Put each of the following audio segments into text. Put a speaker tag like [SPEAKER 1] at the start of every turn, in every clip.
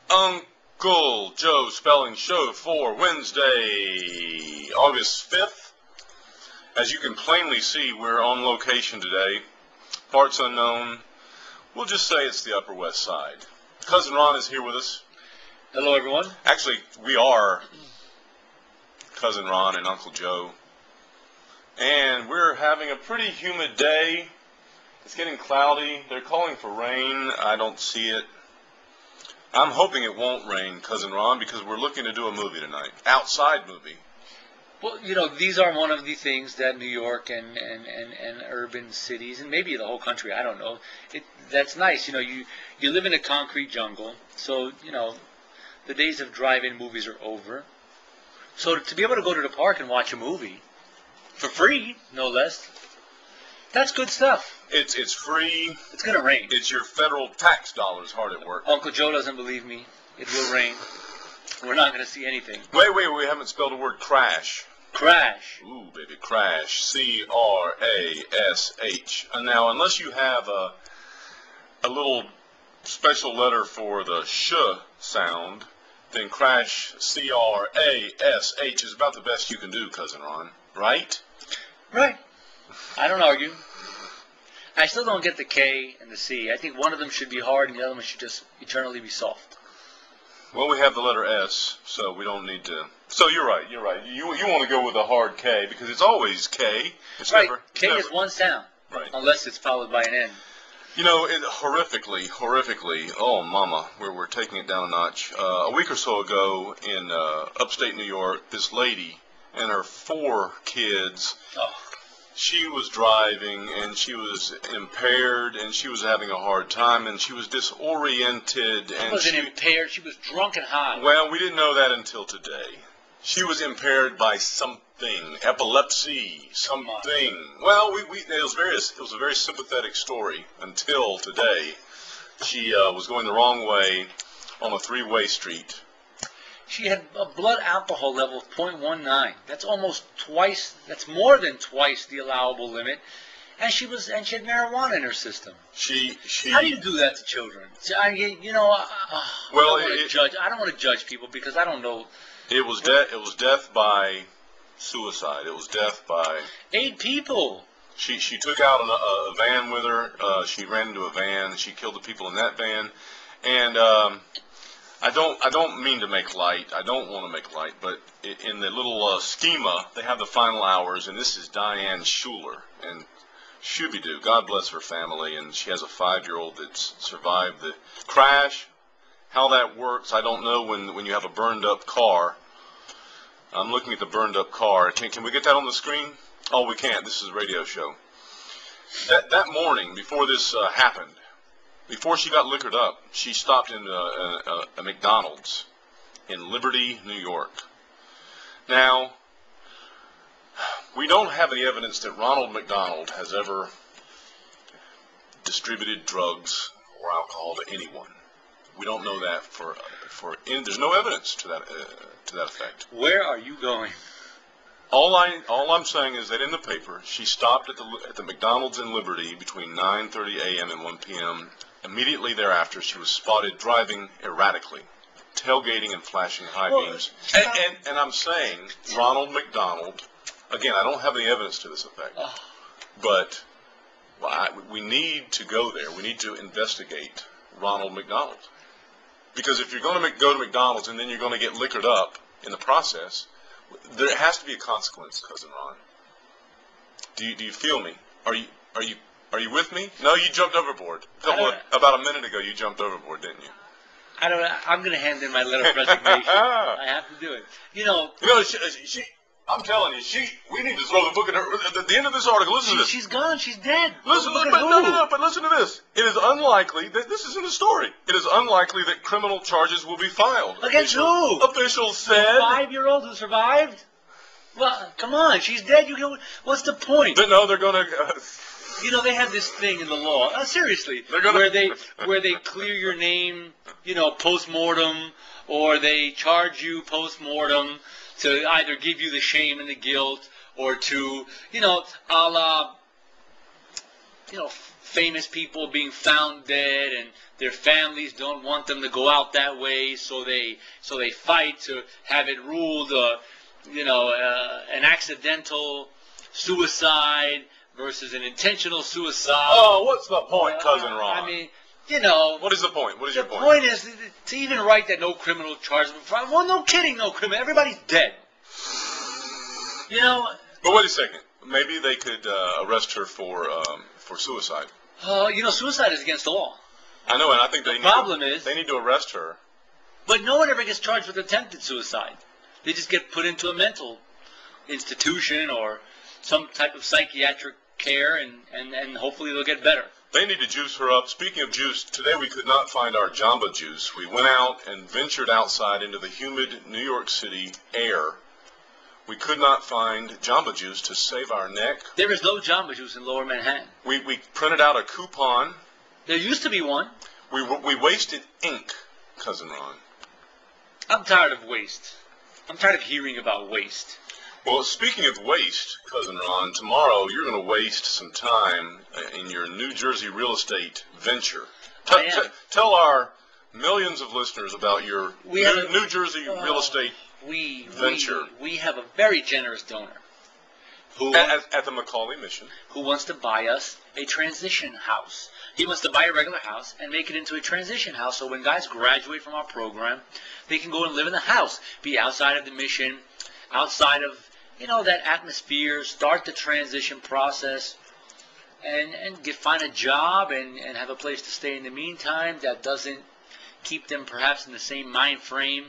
[SPEAKER 1] Uncle Joe Spelling Show for Wednesday, August 5th. As you can plainly see, we're on location today. Parts unknown. We'll just say it's the Upper West Side. Cousin Ron is here with us.
[SPEAKER 2] Hello, everyone.
[SPEAKER 1] Actually, we are Cousin Ron and Uncle Joe. And we're having a pretty humid day. It's getting cloudy. They're calling for rain. I don't see it. I'm hoping it won't rain, Cousin Ron, because we're looking to do a movie tonight. Outside movie.
[SPEAKER 2] Well, you know, these are one of the things that New York and urban cities, and maybe the whole country, I don't know, that's nice. You know, you live in a concrete jungle, so, you know, the days of drive-in movies are over. So to be able to go to the park and watch a movie, for free, no less, that's good stuff.
[SPEAKER 1] It's free.
[SPEAKER 2] It's going to rain.
[SPEAKER 1] It's your federal tax dollars hard at work.
[SPEAKER 2] Uncle Joe doesn't believe me. It will rain. We're not going to see anything.
[SPEAKER 1] Wait, we haven't spelled the word crash.
[SPEAKER 2] Crash.
[SPEAKER 1] Ooh, baby, crash. C-R-A-S-H. And now, unless you have a little special letter for the sh sound, then crash, C-R-A-S-H, is about the best you can do, Cousin Ron. Right?
[SPEAKER 2] Right. I don't argue. I still don't get the K and the C. I think one of them should be hard and the other one should just eternally be soft.
[SPEAKER 1] Well, we have the letter S, so we don't need to. So you're right. You want to go with a hard K because it's always K. It's
[SPEAKER 2] right.
[SPEAKER 1] Never,
[SPEAKER 2] K
[SPEAKER 1] never.
[SPEAKER 2] is one sound.
[SPEAKER 1] Right.
[SPEAKER 2] Unless it's followed by an N.
[SPEAKER 1] You know, horrifically, oh, mama, we're taking it down a notch. A week or so ago in upstate New York, this lady and her 4 kids, she was driving and she was impaired and she was having a hard time and she was disoriented.
[SPEAKER 2] She wasn't impaired, she was drunk and high.
[SPEAKER 1] Well, we didn't know that until today. She was impaired by something, epilepsy, something. Well, it was a very sympathetic story until today. She was going the wrong way on a 3-way street.
[SPEAKER 2] She had a blood alcohol level of 0.19. That's almost twice. That's more than twice the allowable limit. And she had marijuana in her system. How do you do that to children? You know,
[SPEAKER 1] well,
[SPEAKER 2] I don't want to judge people because I don't know.
[SPEAKER 1] It was death by suicide. It was death by
[SPEAKER 2] 8 people.
[SPEAKER 1] She took out a van with her. She ran into a van. She killed the people in that van. And I don't mean to make light. I don't want to make light. But in the little schema, they have the final hours. And this is Diane Schuler. And Shooby-Doo, God bless her family. And she has a 5-year-old that's survived the crash. How that works, I don't know when you have a burned-up car. I'm looking at the burned-up car. Can we get that on the screen? Oh, we can't. This is a radio show. That morning, before this happened, before she got liquored up, she stopped in a McDonald's in Liberty, New York. Now, we don't have any evidence that Ronald McDonald has ever distributed drugs or alcohol to anyone. We don't know that there's no evidence to that effect.
[SPEAKER 2] Where are you going?
[SPEAKER 1] All I'm saying is that in the paper, she stopped at the McDonald's in Liberty between 9:30 a.m. and 1 p.m. Immediately thereafter, she was spotted driving erratically, tailgating and flashing high beams. And I'm saying Ronald McDonald. Again, I don't have any evidence to this effect, but we need to go there. We need to investigate Ronald McDonald. Because if you're going to go to McDonald's and then you're going to get liquored up in the process, there has to be a consequence, Cousin Ron. Do you feel me? Are you with me? No, you jumped overboard. About a minute ago, you jumped overboard, didn't you?
[SPEAKER 2] I don't know. I'm going to hand in my letter of resignation. I have to do it. You know,
[SPEAKER 1] I'm telling you, we need to throw the book at her. At the end of this article, listen to this.
[SPEAKER 2] She's gone. She's dead.
[SPEAKER 1] Listen, but listen to this. It is unlikely that this is in the story. It is unlikely that criminal charges will be filed.
[SPEAKER 2] Against who?
[SPEAKER 1] Officials said.
[SPEAKER 2] A 5-year-old who survived? Well, come on. She's dead. What's the point?
[SPEAKER 1] No, they're going to.
[SPEAKER 2] You know, they have this thing in the law. Seriously, where they clear your name, you know, post-mortem, or they charge you post-mortem to either give you the shame and the guilt, or to, you know, a la, you know, famous people being found dead and their families don't want them to go out that way, so they fight to have it ruled, an accidental suicide versus an intentional suicide.
[SPEAKER 1] Oh, what's the point, Cousin Ron?
[SPEAKER 2] I mean,
[SPEAKER 1] what is the point? What is your point?
[SPEAKER 2] The point is to even write that no criminal charge. Well, no kidding, no criminal. Everybody's dead.
[SPEAKER 1] But wait a second. Maybe they could arrest her for suicide.
[SPEAKER 2] Suicide is against the law.
[SPEAKER 1] I know, and I think they need to arrest her.
[SPEAKER 2] But no one ever gets charged with attempted suicide. They just get put into a mental institution or some type of psychiatric care, and hopefully they'll get better.
[SPEAKER 1] They need to juice her up. Speaking of juice, today we could not find our Jamba Juice. We went out and ventured outside into the humid New York City air. We could not find Jamba Juice to save our neck.
[SPEAKER 2] There is no Jamba Juice in Lower Manhattan.
[SPEAKER 1] We printed out a coupon.
[SPEAKER 2] There used to be one.
[SPEAKER 1] We wasted ink, Cousin Ron.
[SPEAKER 2] I'm tired of waste. I'm tired of hearing about waste.
[SPEAKER 1] Well, speaking of waste, Cousin Ron, tomorrow you're going to waste some time in your New Jersey real estate venture. Tell our millions of listeners about your New Jersey real estate venture.
[SPEAKER 2] We have a very generous donor
[SPEAKER 1] at the Macaulay Mission
[SPEAKER 2] who wants to buy us a transition house. He wants to buy a regular house and make it into a transition house, so when guys graduate from our program, they can go and live in the house, be outside of the mission, outside of that atmosphere, start the transition process, and find a job and have a place to stay in the meantime that doesn't keep them perhaps in the same mind frame,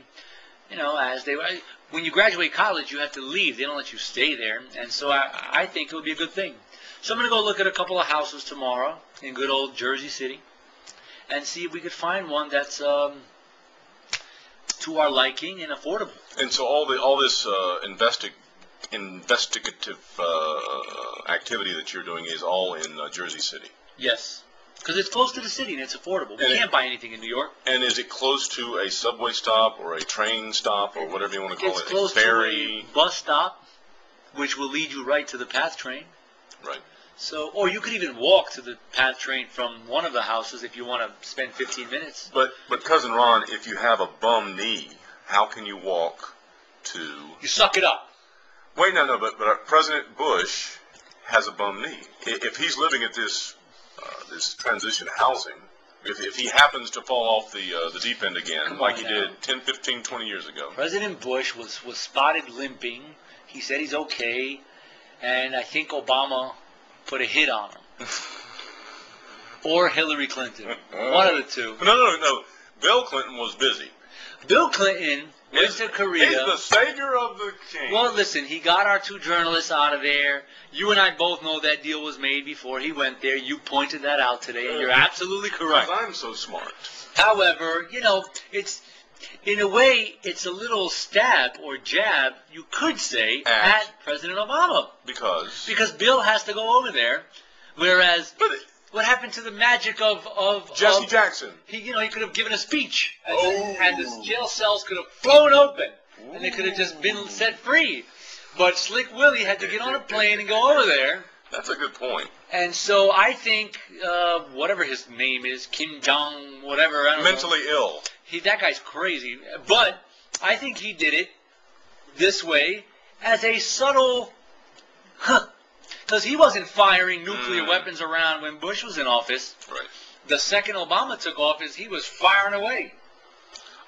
[SPEAKER 2] as they were. When you graduate college, you have to leave. They don't let you stay there, and so I think it would be a good thing. So I'm going to go look at a couple of houses tomorrow in good old Jersey City and see if we could find one that's to our liking and affordable.
[SPEAKER 1] And so all this investigative activity that you're doing is all in Jersey City?
[SPEAKER 2] Yes, because it's close to the city and it's affordable. We can't buy anything in New York.
[SPEAKER 1] And is it close to a subway stop or a train stop or whatever you want to call it?
[SPEAKER 2] It's close to a bus stop, which will lead you right to the PATH train.
[SPEAKER 1] Right.
[SPEAKER 2] So, or you could even walk to the PATH train from one of the houses if you want to spend 15 minutes.
[SPEAKER 1] But Cousin Ron, if you have a bum knee, how can you walk to...
[SPEAKER 2] You suck it up.
[SPEAKER 1] Wait, no, but President Bush has a bum knee. If he's living at this transition housing, if he happens to fall off the deep end again, like he did 10, 15, 20 years ago.
[SPEAKER 2] President Bush was spotted limping. He said he's okay, and I think Obama put a hit on him. Or Hillary Clinton. One of the two.
[SPEAKER 1] No. Bill Clinton was busy.
[SPEAKER 2] Bill Clinton went to Korea.
[SPEAKER 1] He's the savior of the king.
[SPEAKER 2] Well, listen, he got our two journalists out of there. You and I both know that deal was made before he went there. You pointed that out today, and you're absolutely correct.
[SPEAKER 1] I'm so smart.
[SPEAKER 2] However, it's... In a way, it's a little stab or jab, you could say, at President Obama.
[SPEAKER 1] Because
[SPEAKER 2] Bill has to go over there, whereas what happened to the magic of
[SPEAKER 1] Jesse Jackson?
[SPEAKER 2] He could have given a speech, and the jail cells could have flown open, and they could have just been set free. But Slick Willie had to get on a plane and go over there.
[SPEAKER 1] That's a good point.
[SPEAKER 2] And so I think, whatever his name is, Kim Jong, whatever, I don't know.
[SPEAKER 1] Mentally ill.
[SPEAKER 2] That guy's crazy. But I think he did it this way as a subtle, because he wasn't firing nuclear weapons around when Bush was in office.
[SPEAKER 1] Right.
[SPEAKER 2] The second Obama took office, he was firing away.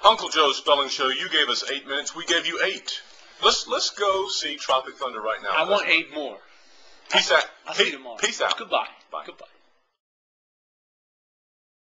[SPEAKER 1] Uncle Joe's Spelling Show, you gave us 8 minutes. We gave you 8. Let's go see Tropic Thunder right now.
[SPEAKER 2] I want 8 more.
[SPEAKER 1] Peace out.
[SPEAKER 2] I'll see you tomorrow.
[SPEAKER 1] Peace out.
[SPEAKER 2] Goodbye.
[SPEAKER 1] Bye.
[SPEAKER 2] Goodbye.